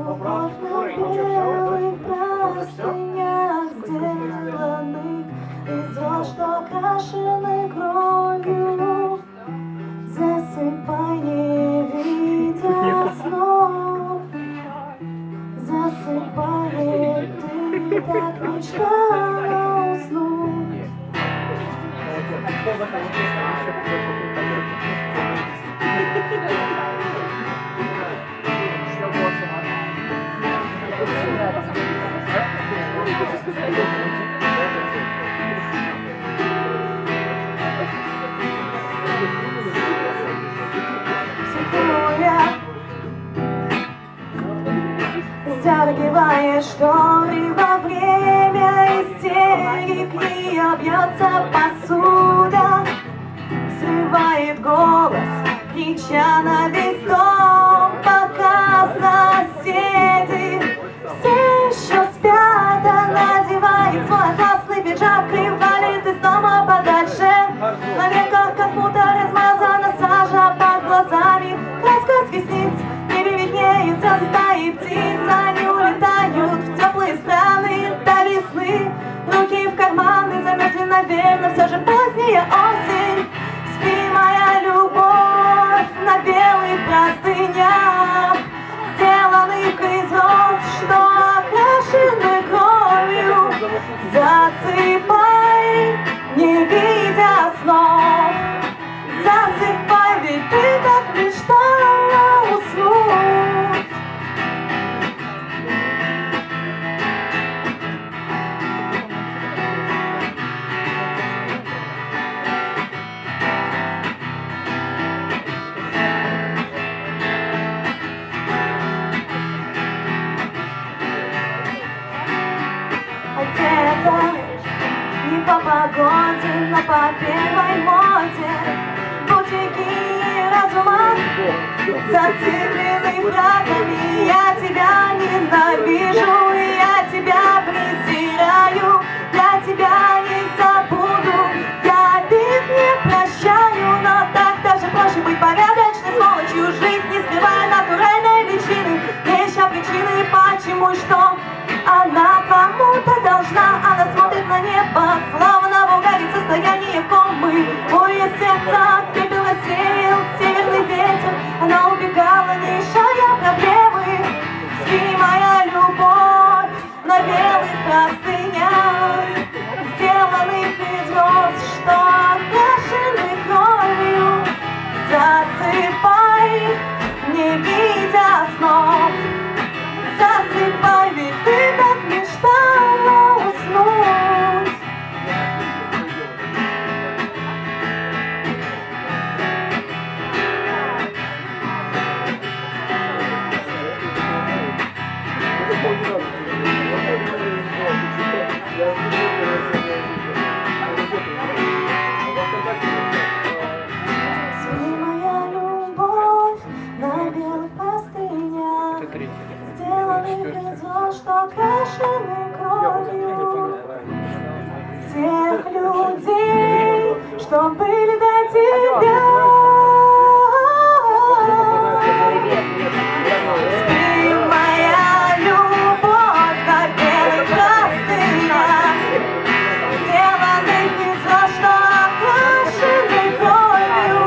любовь на белых простынях, сделанных из роз, что крашены кровью. Засыпай, не видя снов. Засыпай, ты так мечтала уснуть. Стягивая шторы во время истерик, ее бьется посуда, срывает голос, крича на весь дом, пока соседи все еще спят. Она надевает свой атласный пиджак и валит из дома подальше. На веках как будто размазана сажа под глазами, краска с ресниц, в небе виднеются стаи птиц. Они улетают в теплые страны до весны, руки в карманы замерзли, наверное, все же поздняя осень. Спи, моя любовь, на белых простынях, сделанных из роз, что окрашены кровью. Засыпай, не видя снов. Засыпай, ведь ты так мечтала уснуть. Одета не по погоде, но по первой моде. Бутики разума зациклены фразами. Я тебя ненавижу, и я тебя презираю. Я тебя не забуду, я обид не прощаю. Но так даже проще быть порядочной сволочью, жить не скрывая натуральной личины. Есть еще причины, почему и что она кому-то должна. Она смотрит на небо, словно в угаре состояние комы. У ее сердца пепел осеял северный ветер. Она убегала, не решая проблемы. Спи, моя любовь, на белых простынях, сделанных из роз, что окрашены кровью. Засыпай, не видя снов. Засыпай, ведь ты так мечтала уснуть. Спи, моя любовь, на белых простынях, сделанных из роз, что окрашены кровью. Тех людей, что были до тебя. Спи, моя любовь, на белых простынях, сделанных из роз, что окрашены кровью.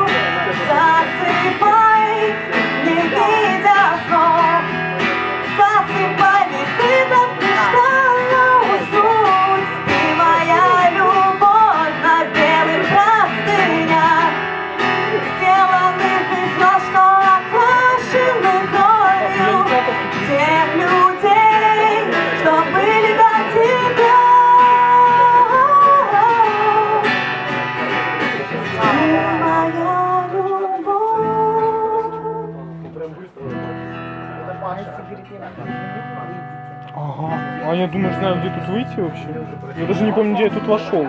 Засыпай, не видя снов. Засыпай, ведь ты так мечтала уснуть. Спи, моя любовь, на белых простынях, сделанных из роз, что окрашены кровью. Тех людей, что были до тебя. Спи, моя любовь. Ага. А я думаю, знаю, где тут выйти вообще. Я даже не помню, где я тут вошел.